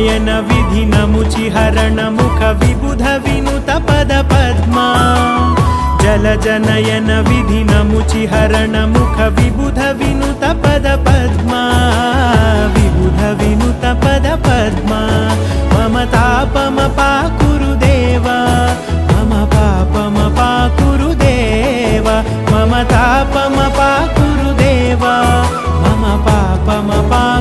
नयन विधि नमुचि हरण मुख विबुध विनुत पद पद्मा जलज नयन विधि नमुचि हरण मुख विबुध विनुत पद पद्मा विबुध विनुत पद पद्मा मम तापम पाकुरु देवा मम पापम पाकुरु देवा मम तापम पाकुरु देवा मम पापम पाकुरु